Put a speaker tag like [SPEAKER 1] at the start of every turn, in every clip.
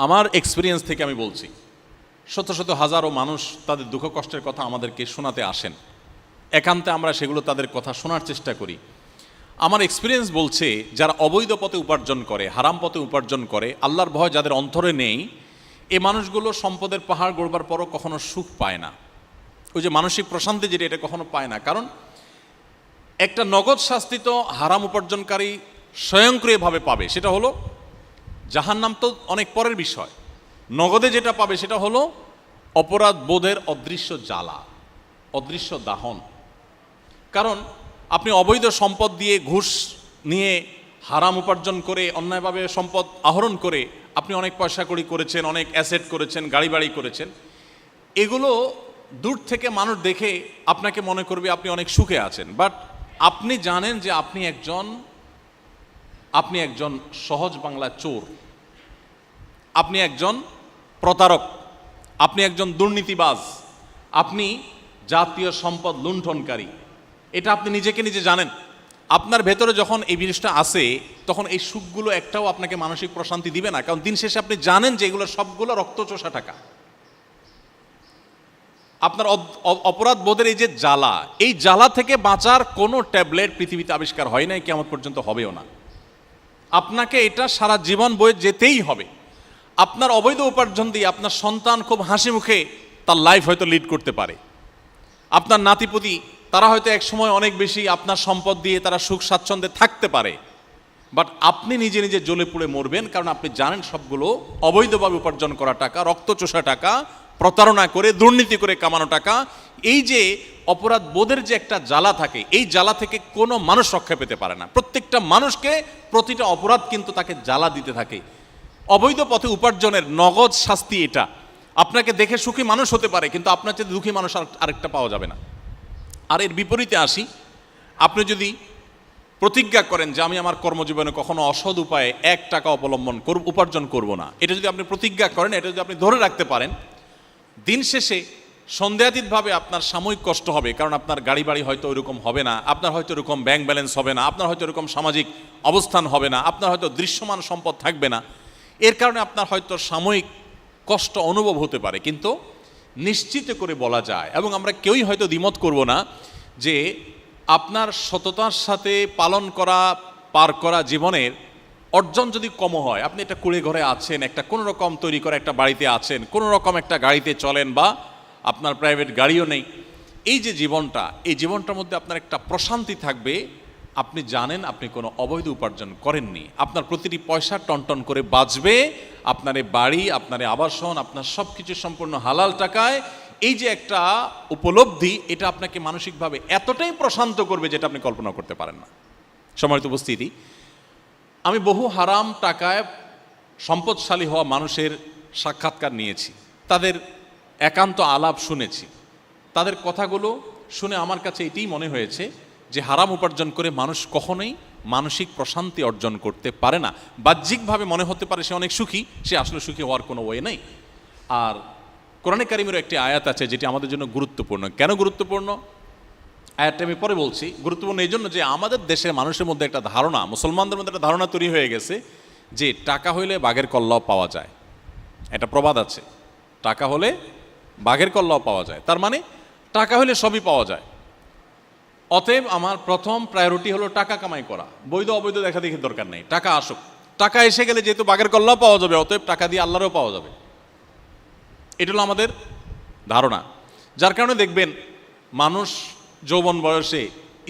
[SPEAKER 1] আমার এক্সপিরিয়েন্স থেকে আমি বলছি, শত শত হাজারো মানুষ তাদের দুঃখ কষ্টের কথা আমাদেরকে শোনাতে আসেন, একান্তে আমরা সেগুলো তাদের কথা শোনার চেষ্টা করি। আমার এক্সপিরিয়েন্স বলছে, যারা অবৈধ পথে উপার্জন করে, হারাম পথে উপার্জন করে, আল্লাহর ভয় যাদের অন্তরে নেই, এই মানুষগুলো সম্পদের পাহাড় গড়বার পরও কখনো সুখ পায় না। ওই যে মানসিক প্রশান্তি যেটা, এটা কখনো পায় না। কারণ একটা নগদ শাস্তি তো হারাম উপার্জনকারী স্বয়ংক্রিয়ভাবে পাবে, সেটা হলো জাহান্নাম। তো অনেক পরের বিষয়। নগদে যেটা পাবে সেটা হলো অপরাধ বোধের অদৃশ্য জ্বালা, অদৃশ্য দাহন। কারণ আপনি অবৈধ সম্পদ দিয়ে, ঘুষ নিয়ে, হারাম উপার্জন করে, অন্যায়ভাবে সম্পদ আহরণ করে আপনি অনেক পয়সা কড়ি করেছেন, অনেক অ্যাসেট করেছেন, গাড়ি বাড়ি করেছেন। এগুলো দূর থেকে মানুষ দেখে আপনাকে মনে করবে আপনি অনেক সুখে আছেন, বাট আপনি জানেন যে আপনি একজন সহজ বাংলা চোর, আপনি একজন প্রতারক, আপনি একজন দুর্নীতিবাজ, আপনি জাতীয় সম্পদ লুণ্ঠনকারী। এটা আপনি নিজেকে নিজে জানেন। আপনার ভেতরে যখন এই জিনিসটা আসে, তখন এই সুখগুলো একটাও আপনাকে মানসিক প্রশান্তি দিবে না। কারণ দিন শেষে আপনি জানেন যে এগুলো সবগুলো রক্তচোষা টাকা। আপনার অপরাধ বোধের এই যে জ্বালা, এই জ্বালা থেকে বাঁচার কোনো ট্যাবলেট পৃথিবীতে আবিষ্কার হয় নাই, কিয়ামত পর্যন্ত হবেও না। আপনাকে এটা সারা জীবন বয়ে যেতেই হবে। আপনার অবৈধ উপার্জন দিয়ে আপনার সন্তান খুব হাসি মুখে তার লাইফ হয়তো লিড করতে পারে। আপনার নাতিপুতি তারা হয়তো এক সময় অনেক বেশি আপনার সম্পদ দিয়ে তারা সুখ স্বাচ্ছন্দ্যে থাকতে পারে, বাট আপনি নিজে নিজে জ্বলে পুড়ে মরবেন। কারণ আপনি জানেন সবগুলো অবৈধভাবে উপার্জন করা টাকা, রক্তচোষা টাকা, প্রতারণা করে, দুর্নীতি করে কামানো টাকা। এই যে অপরাধ বোধের যে একটা জ্বালা থাকে, এই জ্বালা থেকে কোনো মানুষ রক্ষা পেতে পারে না। প্রত্যেকটা মানুষকে প্রতিটা অপরাধ কিন্তু তাকে জ্বালা দিতে থাকে। অবৈধ পথে উপার্জনের নগদ শাস্তি এটা। আপনাকে দেখে সুখী মানুষ হতে পারে, কিন্তু আপনার চেয়ে দুঃখী মানুষ আরেকটা পাওয়া যাবে না। আর এর বিপরীতে আসি, আপনি যদি প্রতিজ্ঞা করেন যে আমি আমার কর্মজীবনে কখনো অসৎ উপায়ে 1 টাকা অবলম্বন উপার্জন করব না, এটা যদি আপনি প্রতিজ্ঞা করেন, এটা যদি আপনি ধরে রাখতে পারেন, দিন শেষে সন্দেহাতীতভাবে আপনার সাময়িক কষ্ট হবে। কারণ আপনার গাড়ি বাড়ি হয়তো ওইরকম হবে না, আপনার হয়তো এরকম ব্যাংক ব্যালেন্স হবে না, আপনার হয়তো এরকম সামাজিক অবস্থান হবে না, আপনার হয়তো দৃশ্যমান সম্পদ থাকবে না। এর কারণে আপনার হয়তো সাময়িক কষ্ট অনুভব হতে পারে, কিন্তু নিশ্চিত করে বলা যায়, এবং আমরা কেউই হয়তো দ্বিমত করব না, যে আপনার সততার সাথে পার করা জীবনের অর্জন যদি কম হয়, আপনি একটা কুড়ে ঘরে আছেন, একটা কোনো রকম তৈরি করা একটা বাড়িতে আছেন, কোনো রকম একটা গাড়িতে চলেন, বা আপনার প্রাইভেট গাড়িও নেই, এই যে জীবনটা, এই জীবনটার মধ্যে আপনার একটা প্রশান্তি থাকবে। আপনি জানেন আপনি কোনো অবৈধ উপার্জন করেননি, আপনার প্রতিটি পয়সা টনটন করে বাঁচবে, আপনার বাড়ি, আপনার আবাসন, আপনার সব কিছু সম্পূর্ণ হালাল টাকায়। এই যে একটা উপলব্ধি, এটা আপনাকে মানসিকভাবে এতটাই প্রশান্ত করবে যেটা আপনি কল্পনা করতে পারেন না। সম্মানিত উপস্থিতি, আমি বহু হারাম টাকায় সম্পদশালী হওয়া মানুষের সাক্ষাৎকার নিয়েছি, তাদের একান্ত আলাপ শুনেছি। তাদের কথাগুলো শুনে আমার কাছে এটাই মনে হয়েছে যে হারাম উপার্জন করে মানুষ কখনোই মানসিক প্রশান্তি অর্জন করতে পারে না। বাহ্যিকভাবে মনে হতে পারে সে অনেক সুখী, সে আসলে সুখী হওয়ার কোনো ওয়ে নেই। আর কোরআনে কারিমের একটি আয়াত আছে যেটি আমাদের জন্য গুরুত্বপূর্ণ। কেন গুরুত্বপূর্ণ? আয়াতটা আমি পরে বলছি। গুরুত্বপূর্ণ এই জন্য যে আমাদের দেশের মানুষের মধ্যে একটা ধারণা, মুসলমানদের মধ্যে একটা ধারণা তৈরি হয়ে গেছে যে টাকা হইলে বাঘের কল্লাও পাওয়া যায়। একটা প্রবাদ আছে, টাকা হলে বাঘের কল্লাও পাওয়া যায়। তার মানে টাকা হলে সবই পাওয়া যায়। অতএব আমার প্রথম প্রায়োরিটি হলো টাকা কামাই করা, বৈধ অবৈধ দেখা দেখি দরকার নেই, টাকা আসুক। টাকা এসে গেলে যেহেতু বাঘের কল্লাও পাওয়া যাবে, অতএব টাকা দিয়ে আল্লাহরও পাওয়া যাবে। এটা হলো আমাদের ধারণা। যার কারণে দেখবেন মানুষ যৌবন বয়সে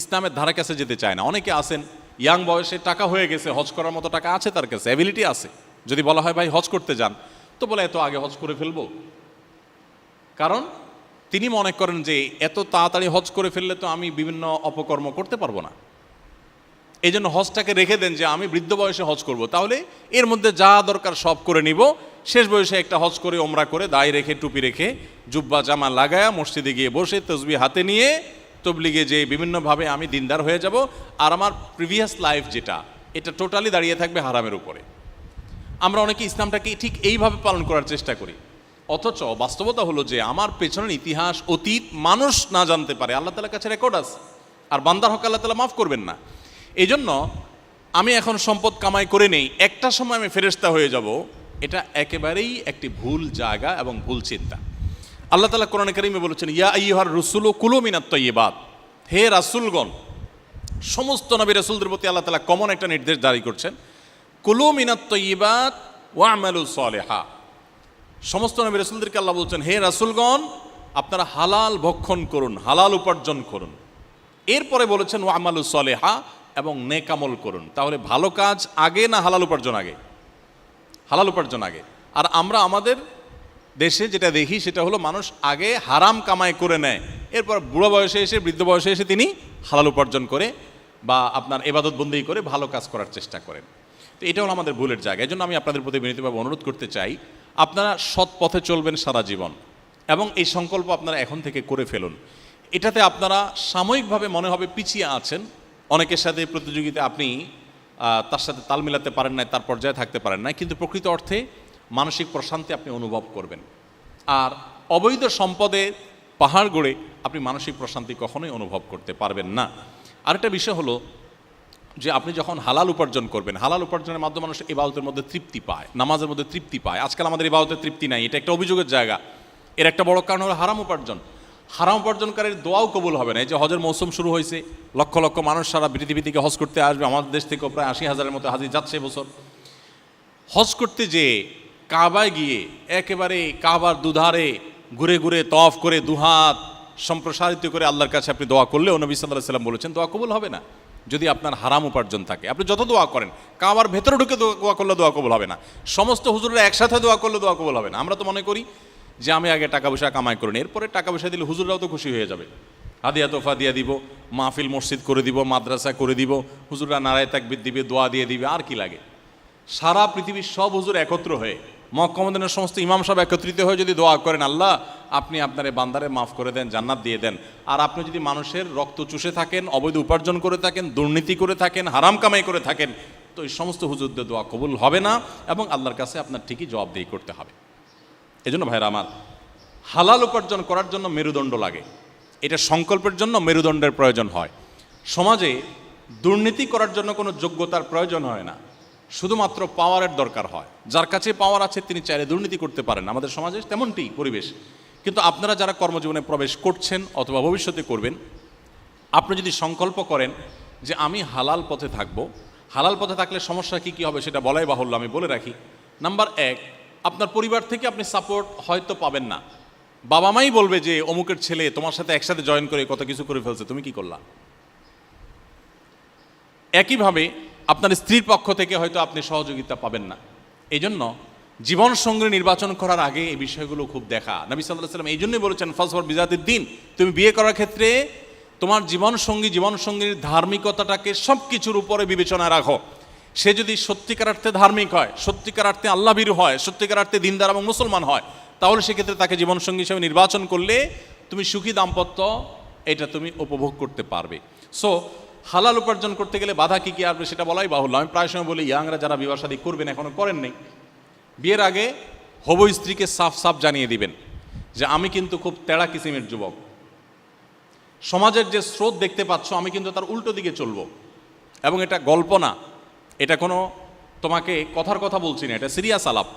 [SPEAKER 1] ইসলামের ধারে কাছে যেতে চায় না। অনেকে আছেন ইয়াং বয়সে টাকা হয়ে গেছে, হজ করার মতো টাকা আছে তার কাছে, অ্যাবিলিটি আছে। যদি বলা হয় ভাই হজ করতে যান, তো বলে এত আগে হজ করে ফেলবো। কারণ তিনি মনে করেন যে এত তাড়াতাড়ি হজ করে ফেললে তো আমি বিভিন্ন অপকর্ম করতে পারবো না। এই জন্য হজটাকে রেখে দেন যে আমি বৃদ্ধ বয়সে হজ করব, তাহলে এর মধ্যে যা দরকার সব করে নিব, শেষ বয়সে একটা হজ করে, ওমরা করে, দাড়ি রেখে, টুপি রেখে, জুব্বা জামা লাগায়া মসজিদে গিয়ে বসে তসবিহ হাতে নিয়ে তবলিগে যে বিভিন্নভাবে আমি দিনদার হয়ে যাব। আর আমার প্রিভিয়াস লাইফ যেটা, এটা টোটালি দাঁড়িয়ে থাকবে হারামের উপরে। আমরা অনেকে ইসলামটাকে ঠিক এইভাবে পালন করার চেষ্টা করি, অথচ বাস্তবতা হলো যে আমার পেছনের ইতিহাস, অতীত মানুষ না জানতে পারে, আল্লাহ তাআলার কাছে রেকর্ড আছে। আর বান্দার হক আল্লাহ তাআলা মাফ করবেন না। এই জন্য আমি এখন সম্পদ কামাই করে নেই, একটা সময় আমি ফেরেশতা হয়ে যাব, এটা একেবারেই একটি ভুল জায়গা এবং ভুল চিন্তা। আল্লাহ তাআলা কোরআনে কারীমে বলেছেন, ইয়া আইয়ুহার রুসুলু কুলু মিনাত তাইয়্যিবাত, হে রাসূলগণ, সমস্ত নবী রাসূলদের প্রতি আল্লাহ তাআলা কমন একটা নির্দেশ জারি করছেন, কুলু মিনাত তাইয়্যিবাত ওয়া'মালু সলিহা। সমস্ত নবী রাসূলদেরকে আল্লাহ বলছেন, হে রাসূলগণ, আপনারা হালাল ভক্ষণ করুন, হালাল উপার্জন করুন। এরপরে বলেছেন ওয়া'মালু সলিহা, এবং নেক আমল করুন। তাহলে ভালো কাজ আগে না হালাল উপার্জন আগে? হালাল উপার্জন আগে। আর আমরা আমাদের দেশে যেটা দেখি সেটা হলো মানুষ আগে হারাম কামাই করে নেয়, এরপর বুড়ো বয়সে এসে, বৃদ্ধ বয়সে এসে তিনি হালাল উপার্জন করে বা আপনার ইবাদত বন্দেগী করে ভালো কাজ করার চেষ্টা করেন। তো এটা হলো আমাদের ভুলের জায়গা। এই জন্য আমি আপনাদের প্রতি বিনীতভাবে অনুরোধ করতে চাই, আপনারা সৎ পথে চলবেন সারা জীবন, এবং এই সংকল্প আপনারা এখন থেকে করে ফেলুন। এটাতে আপনারা সাময়িকভাবে মনে হবে পিছিয়ে আছেন, অনেকের সাথে প্রতিযোগিতা আপনি তার সাথে তাল মিলাতে পারেন নাই, তার পর্যায়ে থাকতে পারেন না, কিন্তু প্রকৃত অর্থে মানসিক প্রশান্তি আপনি অনুভব করবেন। আর অবৈধ সম্পদে পাহাড় গড়ে আপনি মানসিক প্রশান্তি কখনোই অনুভব করতে পারবেন না। আরেকটা বিষয় হলো যে আপনি যখন হালাল উপার্জন করবেন, হালাল উপার্জনের মাধ্যমে মানুষ ইবাদতের মধ্যে তৃপ্তি পায়, নামাজের মধ্যে তৃপ্তি পায়। আজকাল আমাদের ইবাদতের তৃপ্তি নাই, এটা একটা অভিযোগের জায়গা। এর একটা বড় কারণ হলো হারাম উপার্জন। হারাম উপার্জনকারীর দোয়াও কবুল হবে না। এই যে হজের মৌসুম শুরু হয়েছে, লক্ষ লক্ষ মানুষ সারা পৃথিবী থেকে হজ করতে আসবে। আমাদের দেশ থেকেও প্রায় 80,000-এর মতো হাজি যাচ্ছে এবছর। হজ করতে যেয়ে কাবায় গিয়ে একেবারে কাবার দুধারে ঘুরে ঘুরে তওয়াফ করে দুহাত সম্প্রসারিত করে আল্লাহর কাছে আপনি দোয়া করলেও নবী সাল্লাল্লাহু আলাইহি ওয়াসাল্লাম বলেছেন দোয়া কবুল হবে না যদি আপনার হারাম উপার্জন থাকে। আপনি যত দোয়া করেন, কাবার ভেতরে ঢুকে দোয়া করলে দোয়া কবুল হবে না, সমস্ত হুজুররা একসাথে দোয়া করলে দোয়া কবুল হবে না। আমরা তো মনে করি যে আমি আগে টাকা পয়সা কামাই করিনি, এরপরে টাকা পয়সা দিলে হুজুররাও তো খুশি হয়ে যাবে, হাদিয়া তোফা দিয়ে দিব, মাহফিল মসজিদ করে দিব, মাদ্রাসা করে দিব, হুজুররা নারায়ে তাকবীর দিবে, দোয়া দিয়ে দিবে, আর কি লাগে। সারা পৃথিবীর সব হুজুর একত্র হয়ে, মক্কা মদিনার সমস্ত ইমাম সাহেব একত্রিত হয়ে যদি দোয়া করেন, আল্লাহ আপনি আপনার এই বান্দারে মাফ করে দেন, জান্নাত দিয়ে দেন, আর আপনি যদি মানুষের রক্ত চুষে থাকেন, অবৈধ উপার্জন করে থাকেন, দুর্নীতি করে থাকেন, হারাম কামাই করে থাকেন, তো এই সমস্ত হুজুরদের দোয়া কবুল হবে না এবং আল্লাহর কাছে আপনার ঠিকই জবাবদিহি করতে হবে। এজন্য ভাইরা আমার, হালাল উপার্জন করার জন্য মেরুদণ্ড লাগে, এটা সংকল্পের জন্য মেরুদণ্ডের প্রয়োজন হয়। সমাজে দুর্নীতি করার জন্য কোনো যোগ্যতার প্রয়োজন হয় না, শুধুমাত্র পাওয়ারের দরকার হয়। যার কাছে পাওয়ার আছে তিনি চাইলে দুর্নীতি করতে পারেন। আমাদের সমাজে তেমনটি পরিবেশ। কিন্তু আপনারা যারা কর্মজীবনে প্রবেশ করছেন অথবা ভবিষ্যতে করবেন, আপনি যদি সংকল্প করেন যে আমি হালাল পথে থাকব, হালাল পথে থাকলে সমস্যা কী হবে সেটা বলাই বাহুল্য, আমি বলে রাখি। নাম্বার 1, আপনার পরিবার থেকে আপনি সাপোর্ট হয়তো পাবেন না। বাবা মাই বলবে যে অমুকের ছেলে তোমার সাথে একসাথে জয়েন করে কত কিছু করে ফেলছে, তুমি কি করলা। একইভাবে আপনার স্ত্রীর পক্ষ থেকে হয়তো আপনি সহযোগিতা পাবেন না। এই জন্য জীবনসঙ্গী নির্বাচন করার আগে এই বিষয়গুলো খুব দেখা। নবী সাল্লাল্লাহু আলাইহি ওয়াসাল্লাম এই জন্যই বলেছেন ফাজফর বিজাতিদ দ্বীন, তুমি বিয়ে করার ক্ষেত্রে তোমার জীবনসঙ্গীর ধার্মিকতাটাকে সব কিছুর উপরে বিবেচনায় রাখো। সে যদি সত্যিকার অর্থে ধার্মিক হয়, সত্যিকার অর্থে আল্লাহভীরু হয়, সত্যিকার অর্থে দিনদার এবং মুসলমান হয়, তাহলে সেক্ষেত্রে তাকে জীবনসঙ্গী হিসেবে নির্বাচন করলে তুমি সুখী দাম্পত্য এটা তুমি উপভোগ করতে পারবে। সো হালাল উপার্জন করতে গেলে বাধা কী কী আসবে সেটা বলাই বাহুল্য। আমি প্রায় সময় বলি, ইয়াংরা যারা বিবাহ শাদী করবেন, এখনও করেন নেই, বিয়ের আগে হবু স্ত্রীকে সাফ সাফ জানিয়ে দিবেন যে আমি কিন্তু খুব তেড়া কিসিমের যুবক, সমাজের যে স্রোত দেখতে পাচ্ছ আমি কিন্তু তার উল্টো দিকে চলবো, এবং এটা গল্প না, এটা কোনো তোমাকে কথার কথা বলছি না, এটা সিরিয়াস আলাপ।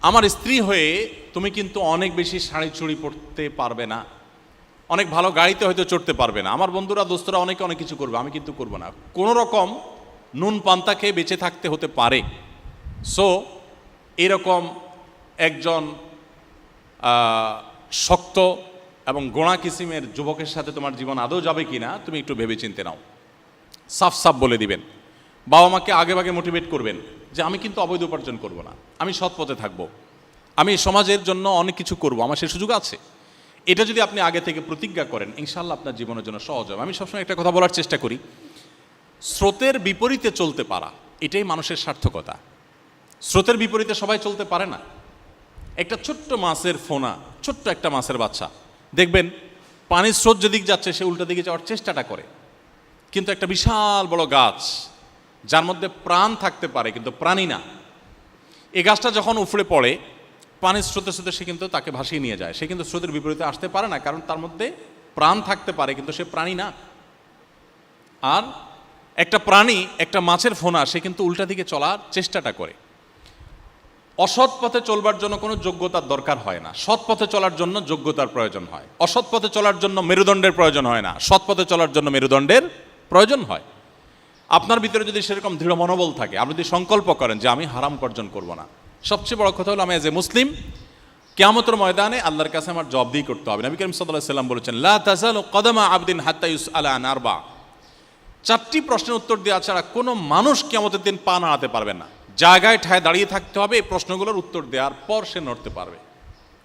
[SPEAKER 1] আমার স্ত্রী হয়ে তুমি কিন্তু অনেক বেশি শাড়ি চুড়ি পরতে পারবে না, অনেক ভালো গাড়িতে হয়তো চড়তে পারবে না, আমার বন্ধুরা দোস্তরা অনেকে অনেক কিছু করবে, আমি কিন্তু করবো না, কোনো রকম নুন পান্তা খেয়ে বেঁচে থাকতে হতে পারে। সো এরকম একজন শক্ত এবং গোড়া কিসিমের যুবকের সাথে তোমার জীবন আদৌ যাবে কি না তুমি একটু ভেবে চিনতে নাও। সাফ সাফ বলে দিবেন, বাবা মাকে আগে ভাগে মোটিভেট করবেন যে আমি কিন্তু অবৈধ উপার্জন করব না, আমি সৎ পথে থাকবো, আমি সমাজের জন্য অনেক কিছু করব, আমার সে সুযোগ আছে। এটা যদি আপনি আগে থেকে প্রতিজ্ঞা করেন, ইনশাআল্লাহ আপনার জীবনের জন্য সহজ হবে। আমি সবসময় একটা কথা বলার চেষ্টা করি, স্রোতের বিপরীতে চলতে পারা এটাই মানুষের সার্থকতা। স্রোতের বিপরীতে সবাই চলতে পারে না। একটা ছোট্ট মাছের ফোনা, ছোট্ট একটা মাছের বাচ্চা, দেখবেন পানির স্রোত যেদিক যাচ্ছে সে উল্টো দিকে যাওয়ার চেষ্টাটা করে, কিন্তু একটা বিশাল বড় গাছ যার মধ্যে প্রাণ থাকতে পারে কিন্তু প্রাণী না, এই গাছটা যখন উফড়ে পড়ে পানির স্রোতে স্রোতে সে কিন্তু তাকে ভাসিয়ে নিয়ে যায়, সে কিন্তু স্রোতের বিপরীতে আসতে পারে না, কারণ তার মধ্যে প্রাণ থাকতে পারে কিন্তু সে প্রাণী না। আর একটা প্রাণী, একটা মাছের ফোনা, সে কিন্তু উল্টা দিকে চলার চেষ্টাটা করে। অসৎ পথে চলবার জন্য কোনো যোগ্যতার দরকার হয় না, সৎ পথে চলার জন্য যোগ্যতার প্রয়োজন হয়। অসৎ পথে চলার জন্য মেরুদণ্ডের প্রয়োজন হয় না, সৎ পথে চলার জন্য মেরুদণ্ডের প্রয়োজন হয়। আপনার ভিতরে যদি সেরকম দৃঢ় মনোবল থাকে, আপনি যদি সংকল্প করেন যে আমি হারাম বর্জন করব না, সবচেয়ে বড় কথা হলো আমি এজ এ মুসলিম কিয়ামতের ময়দানে আল্লাহর কাছে আমার জবাবদিহি করতে হবে। নবী করিম সাল্লাল্লাহু আলাইহি সাল্লাম বলেছেন, লা তাযালু কদামা আবদিন হাত্তা ইউসআলা আন আরবা। চারটি প্রশ্নের উত্তর দেওয়া ছাড়া কোনো মানুষ কিয়ামতের দিন পা নাড়াতে পারবে না। জায়গায় ঠায় দাঁড়িয়ে থাকতে হবে, এই প্রশ্নগুলোর উত্তর দেওয়ার পর সে নড়তে পারবে।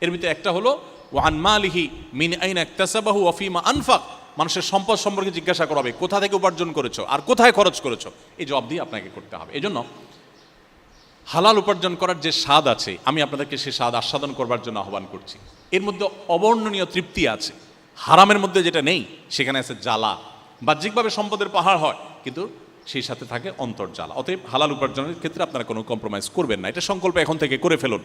[SPEAKER 1] এর ভিতরে একটা হলো ওয়ান মালিহি মিন আইনা ইকতাসাবাহু ওয়া ফিমা আনফাক। মানুষের সম্পদ সম্পর্কে জিজ্ঞাসা করা হবে, কোথা থেকে উপার্জন করেছো আর কোথায় খরচ করেছো, এই জবাবদিহি আপনাকে করতে হবে। এই জন্য হালাল উপার্জন করার যে স্বাদ আছে, আমি আপনাদেরকে সে স্বাদ আস্বাদন করবার জন্য আহ্বান করছি। এর মধ্যে অবর্ণনীয় তৃপ্তি আছে। হারামের মধ্যে যেটা নেই সেখানে আছে জ্বালা। বাহ্যিকভাবে সম্পদের পাহাড় হয়, কিন্তু সেই সাথে থাকে অন্তর্জ্বালা। অতএব হালাল উপার্জনের ক্ষেত্রে আপনারা কোনো কম্প্রোমাইজ করবেন না, এটা সংকল্প এখন থেকে করে ফেলুন।